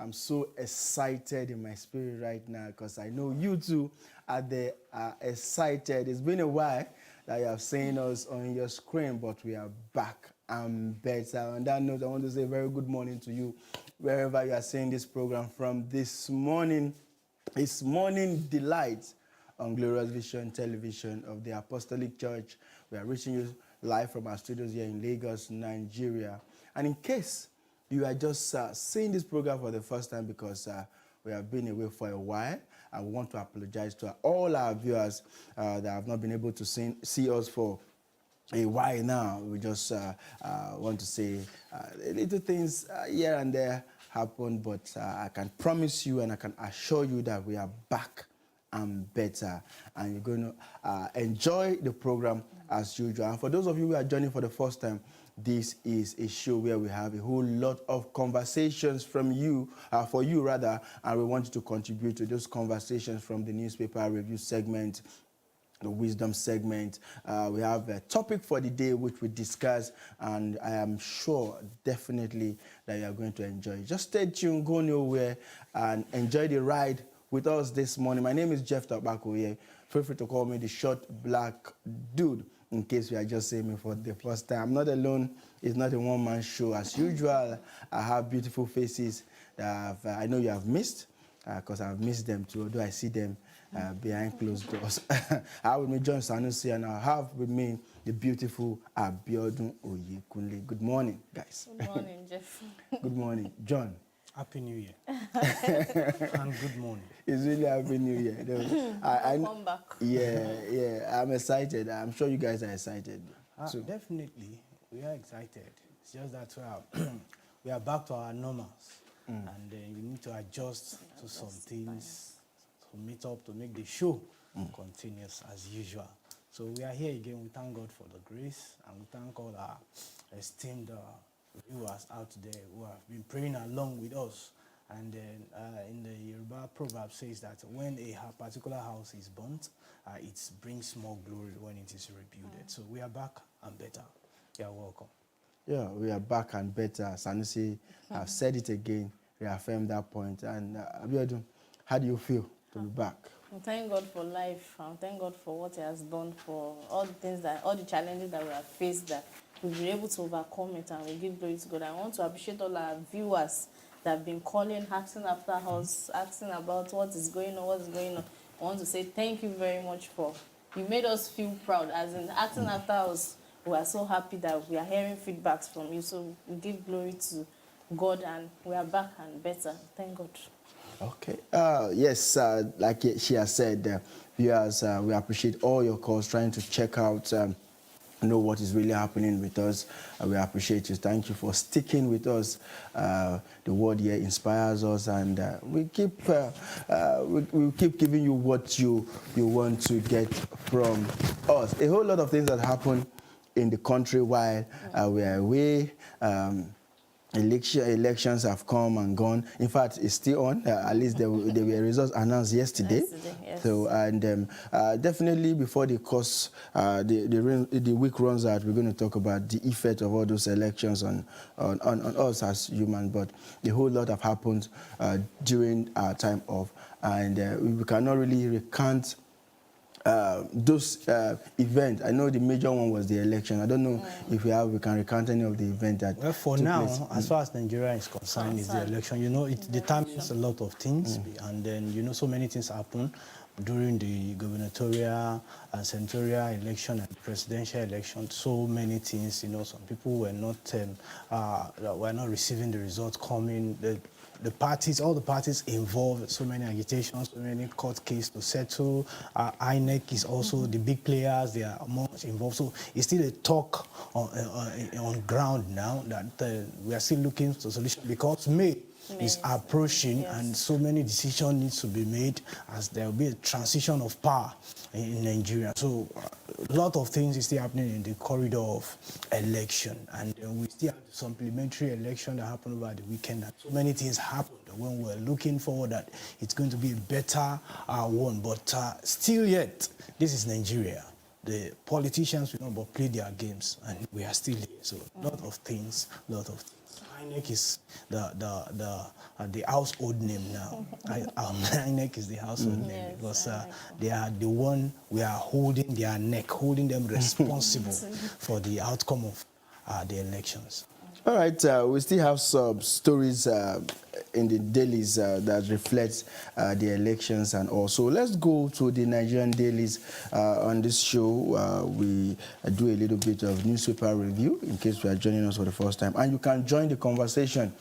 I'm so excited in my spirit right now because I know you too are excited. It's been a while that you have seen us on your screen, but we are back and better. On that note, I want to say a very good morning to you, wherever you are seeing this program from this morning. It's Morning Delight on Glorious Vision Television of the Apostolic Church. We are reaching you live from our studios here in Lagos, Nigeria. And in case you are just seeing this program for the first time because we have been away for a while, I want to apologize to all our viewers that have not been able to see us for a while now. We just want to say little things here and there happen, but I can promise you and I can assure you that we are back and better, and you're going to enjoy the program as usual. And for those of you who are joining for the first time, this is a show where we have a whole lot of conversations from you, for you rather, and we want you to contribute to those conversations from the newspaper review segment, the wisdom segment. We have a topic for the day which we discuss, and I am sure definitely that you are going to enjoy. Just stay tuned, go nowhere, and enjoy the ride with us this morning. My name is Jeff Tabakoye. Feel free to call me the short black dude in case you are just seeing me for the first time. I'm not alone. It's not a one-man show. As usual, I have beautiful faces that I know you have missed, because I've missed them too, although I see them behind closed doors. I have with me John Sanusi, and I have with me the beautiful Abiodun Oyekunle. Good morning, guys. Good morning, Jeff. Good morning, John. Happy New Year. And good morning. It's really Happy New Year. Come back. Yeah, I'm excited. I'm sure you guys are excited. Definitely, we are excited. It's just that we are back to our normals. And we need to adjust to some things, to meet up, to make the show continuous as usual. So we are here again. We thank God for the grace, and we thank all our esteemed viewers out there who have been praying along with us. And then in the Yoruba proverb says that when a particular house is burnt, it brings more glory when it is rebuilt. So we are back and better. You are welcome. Yeah, we are back and better. Sanusi, I've said it again, reaffirm that point. And Abiodun, how do you feel to be back? Thank God for life. Thank God for what He has done, for all the things all the challenges that we have faced, that we've been able to overcome it, and we give glory to God. I want to appreciate all our viewers that have been calling, asking after us, asking about what is going on, I want to say thank you very much you made us feel proud, as in asking after us. We are so happy that we are hearing feedbacks from you, so we give glory to God, and we are back and better. Thank God. Okay. Yes, like she has said, viewers, we appreciate all your calls, trying to check out, know what is really happening with us. We appreciate you. Thank you for sticking with us. The word here inspires us, and we keep giving you what you want to get from us. A whole lot of things that happen in the country while we are away. Elections have come and gone. In fact, it's still on. At least there were results announced yesterday. Yes. So, and definitely before the week runs out, we're going to talk about the effect of all those elections on us as humans. But a whole lot have happened during our time off, and we cannot really recount those events. I know the major one was the election. I don't know if we can recount any of the events that for took now, place. as far as Nigeria is concerned, is the election. You know, it determines a lot of things, and then, you know, so many things happen during the gubernatorial and senatorial election and presidential election. So many things, you know, some people were not receiving the results coming. The parties, all the parties involved, so many agitations, so many court cases to settle. INEC is also the big players, they are much involved. So it's still a talk on ground now that we are still looking for a solution, because May is approaching, and so many decisions need to be made, as there will be a transition of power in Nigeria. So a lot of things is still happening in the corridor of election, and we still have the supplementary election that happened over the weekend, and so many things happened when we're looking forward that it's going to be a better one. But still yet, this is Nigeria. The politicians will not but play their games, and we are still here. So a lot of things. INEC is the household name now. INEC is the household name Yes, because INEC. they are the one we are holding their neck, holding them responsible for the outcome of the elections. All right, we still have some stories in the dailies that reflect the elections and all. So let's go to the Nigerian dailies. On this show, we do a little bit of newspaper review in case you are joining us for the first time. And you can join the conversation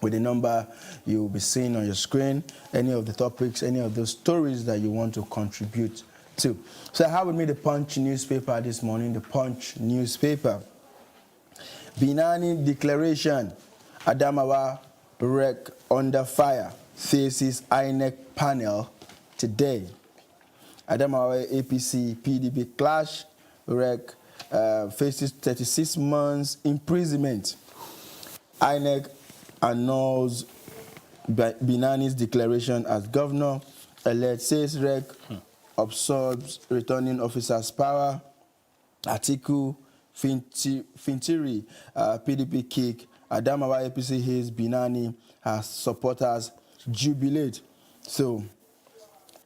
with the number you will be seeing on your screen, any of the topics, any of those stories that you want to contribute to. So I have with me the Punch newspaper this morning, the Punch newspaper. Binani declaration, Adamawa wreck under fire, faces INEC panel today. Adamawa APC PDP clash, wreck faces 36 months imprisonment. INEC annuls Binani's declaration as governor. Elect says REC absorbs returning officers' power. Atiku Fintiri, PDP kick. Adamawa APC hates Binani as supporters jubilate. So,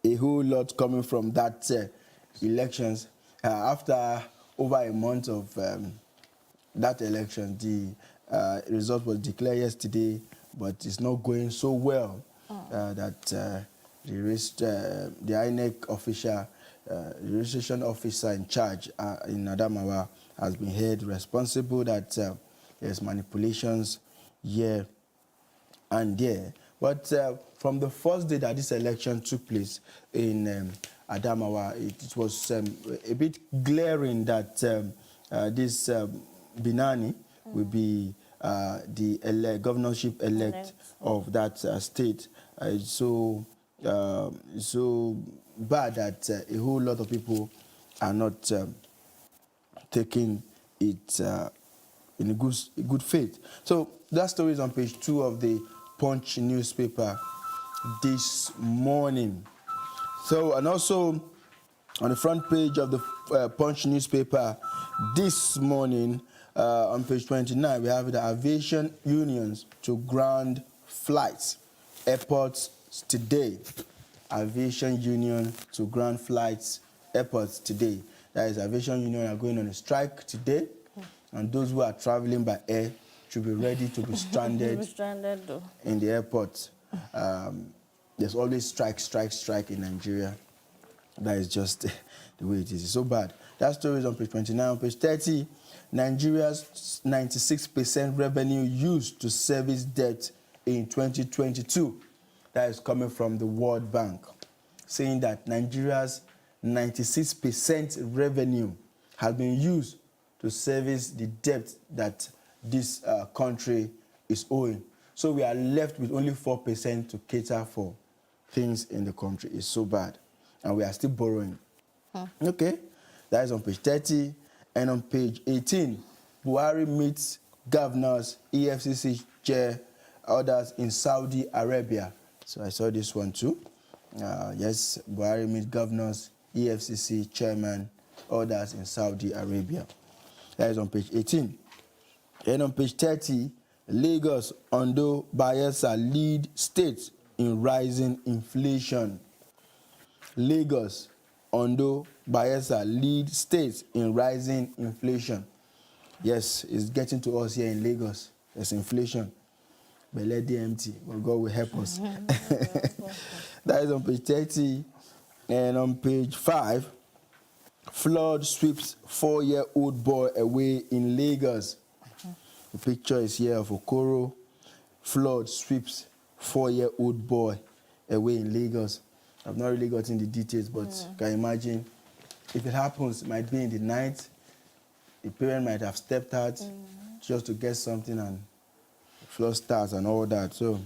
a whole lot coming from that elections. After over a month of that election, the result was declared yesterday, but it's not going so well that the INEC official, the registration officer in charge in Adamawa has been held responsible that there's manipulations here and there. But from the first day that this election took place in Adamawa, it was a bit glaring that this Binani will be the governorship elect of that state. So bad that a whole lot of people are not taking it in a good faith. So that story is on page 2 of the Punch newspaper this morning. So, and also on the front page of the Punch newspaper this morning, on page 29, we have the aviation unions to ground flights. Airports today. Aviation union to ground flights. Airports today. That is, aviation union are going on a strike today, and those who are traveling by air should be ready to be stranded in the airport. There's always strike in Nigeria. That is just the way it is. It's so bad. That story is on page 29. On page 30, Nigeria's 96% revenue used to service debt in 2022. That is coming from the World Bank, saying that Nigeria's 96% revenue has been used to service the debt that this country is owing. So we are left with only 4% to cater for things in the country. It's so bad. And we are still borrowing. Okay, that is on page 30. And on page 18, Buhari meets governors, EFCC chair, others in Saudi Arabia. So I saw this one too. Yes, Buhari meets governors, EFCC chairman, others in Saudi Arabia. That is on page 18. And on page 30, Lagos, Ondo, Bayelsa lead states in rising inflation. Lagos, Ondo, Bayelsa lead states in rising inflation. Yes, it's getting to us here in Lagos. There's inflation. But let the empty. But God will help us. That is on page 30. And on page 5, flood sweeps 4-year-old boy away in Lagos. The picture is here of Okoro. Flood sweeps 4-year-old boy away in Lagos. I've not really gotten the details, but you can imagine if it happens, it might be in the night. The parent might have stepped out just to get something, and flood starts and all that. So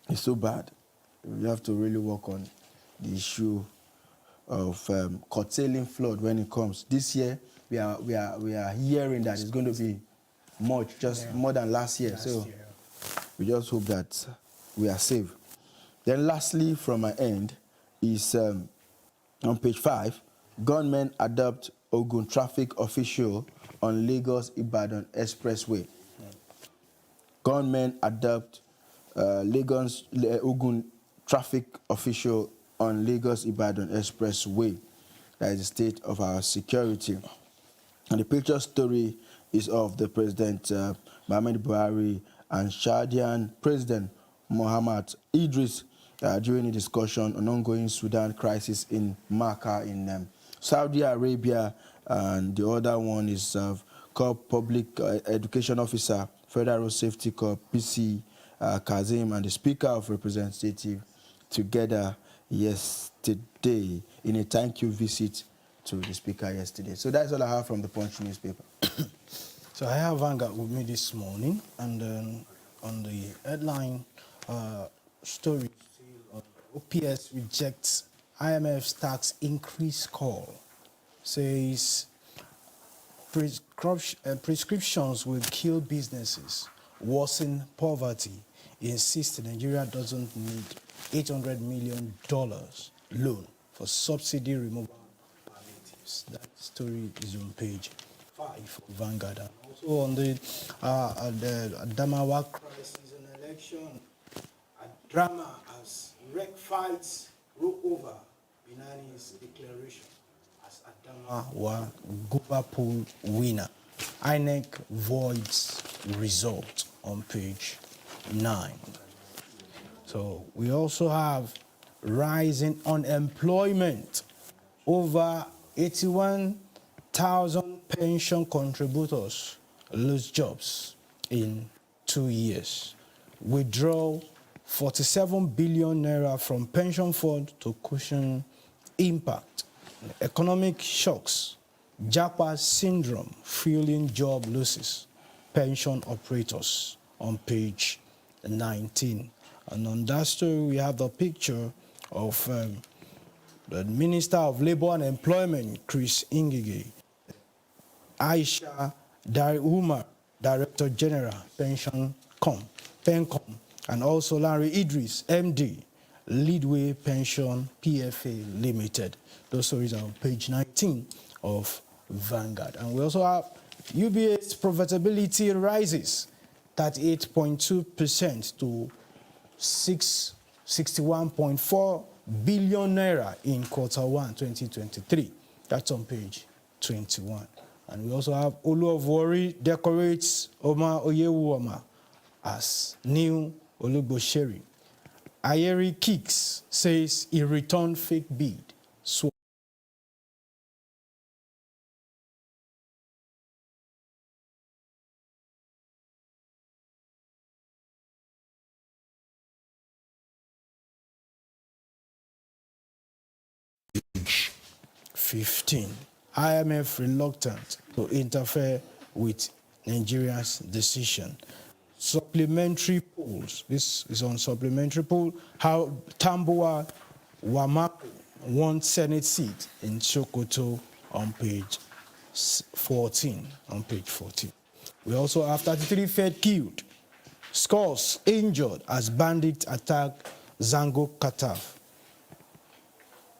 it's so bad. We have to really work on the issue of curtailing flood when it comes. This year, we are hearing that it's going to be much, more than last year. We just hope that we are safe. Then lastly, from my end, is on page 5, gunmen adopt Ogun traffic official on Lagos-Ibadan Expressway. Gunmen adopt Lagos Ogun traffic official on Lagos-Ibadan Expressway. That is the state of our security. And the picture story is of the President Mohamed Buhari and Chadian President Mohamed Idris during a discussion on ongoing Sudan crisis in Makkah in Saudi Arabia. And the other one is called Public Education Officer, Federal Road Safety Corps, PC Kazim, and the Speaker of Representatives together yesterday in a thank you visit to the Speaker yesterday. So that's all I have from the Punch newspaper. So I have Vanguard with me this morning, and on the headline story, OPS rejects IMF's tax increase call. Says prescriptions will kill businesses, worsen poverty, insists Nigeria doesn't need $800 million loan for subsidy removal palliatives. That story is on page 5 of Vanguard. And also on the Adamawa crisis and election, a drama as wreck fights roll over Binani's declaration as Adamawa Guba pool winner. INEC voids result on page 9. So we also have rising unemployment. Over 81,000 pension contributors lose jobs in 2 years. Withdraw 47 billion naira from pension fund to cushion impact. Economic shocks, Japa syndrome fueling job losses. Pension operators on page 19. And on that story, we have the picture of the Minister of Labour and Employment, Chris Ngige, Aisha Umar, Director General, Pencom, and also Larry Idris, MD, Leadway Pension PFA Limited. Those stories are on page 19 of Vanguard. And we also have UBA's profitability rises 38.2% to 661.4 billion naira in Q1 2023. That's on page 21. And we also have Oluwari decorates Omar Oyewuoma as new Olugboseri. Ayeri Kicks says he returned fake bid. Page 15. IMF reluctant to interfere with Nigeria's decision. Supplementary polls. This is on supplementary poll. How Tambuwa Wamako won Senate seat in Sokoto on page 14. On page 14. We also have 33 Fed killed, scores injured as bandits attack Zango Kataf.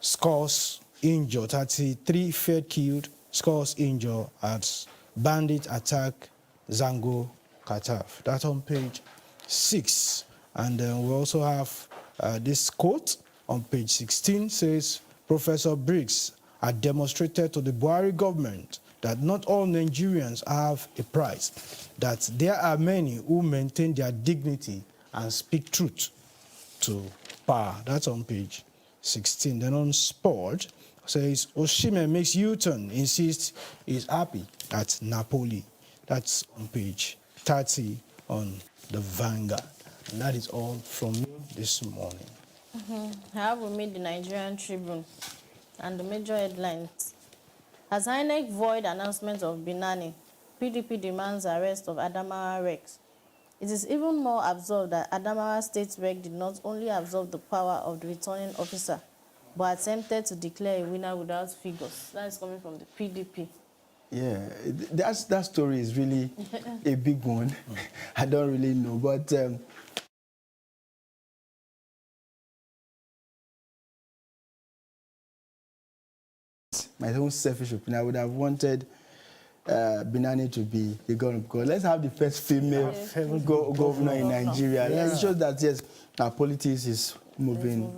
Scores injured, 33 Fed killed, scores injured as bandits attack Zango Kataf. That's on page 6. And then we also have this quote on page 16 says, Professor Briggs had demonstrated to the Buhari government that not all Nigerians have a price, that there are many who maintain their dignity and speak truth to power. That's on page 16. Then on sport, says Osimhen makes U-turn, insists he's happy at Napoli. That's on page 30 on the Vanguard. And that is all from me this morning. I have with me the Nigerian Tribune and the major headlines. As INEC void announcement of Binani, PDP demands arrest of Adamawa Rex. It is even more absurd that Adamawa State Rec did not only absorb the power of the returning officer, but attempted to declare a winner without figures. That is coming from the PDP. Yeah, that story is really a big one. I don't really know, but my own selfish opinion, I would have wanted Binani to be the governor, because let's have the first female governor in Nigeria. Yeah. It shows that, yes, our politics is moving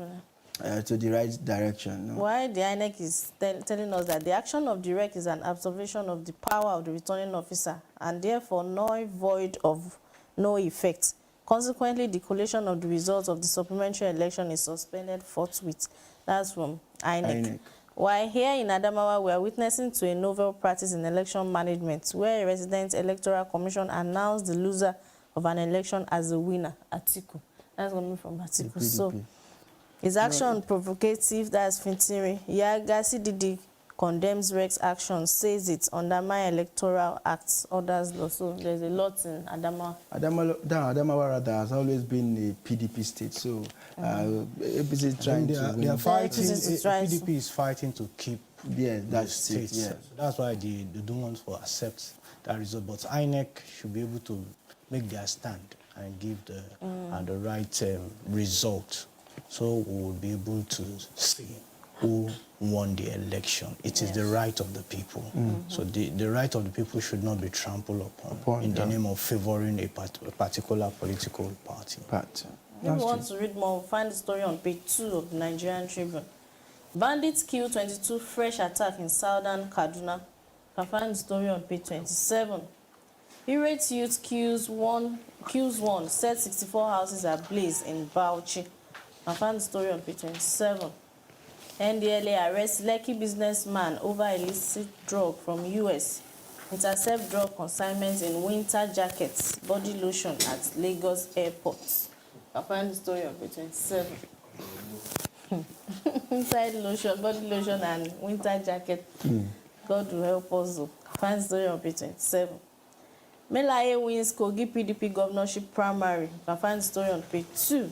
to the right direction. No? Why the INEC is telling us that the action of the REC is an observation of the power of the returning officer and therefore null void of no effect. Consequently, the collation of the results of the supplementary election is suspended forthwith. That's from INEC. While here in Adamawa, we are witnessing to a novel practice in election management where a resident electoral commission announced the loser of an election as the winner, Atiku. That's coming from Atiku. So, his action provocative, that's Fintiri. Yagasi Didi condemns REC's action, says it undermine electoral acts, orders law. So there's a lot in Adamawa. Adamawa rather has always been a PDP state, so APC is trying to win. They are fighting, PDP PDP is fighting to keep that state. states. So that's why they don't want to accept that result. But INEC should be able to make their stand and give the right result. So we will be able to see who won the election. It is the right of the people. So the right of the people should not be trampled upon in the name of favoring a particular political party. If you want to read more, find the story on page 2 of the Nigerian Tribune. Bandits kill 22 fresh attack in southern Kaduna. You can find the story on page 27. Irate youth kills one, set 64 houses ablaze in Bauchi. You can find the story on page 27. NDLA arrests Lekki businessman over illicit drug from US. Intercept drug consignments in winter jackets, body lotion at Lagos airport. I find the story on page 27. Inside lotion, body lotion and winter jacket. God will help us. Find the story on page 27. Melaye wins Kogi PDP governorship primary. You can find the story on page 2.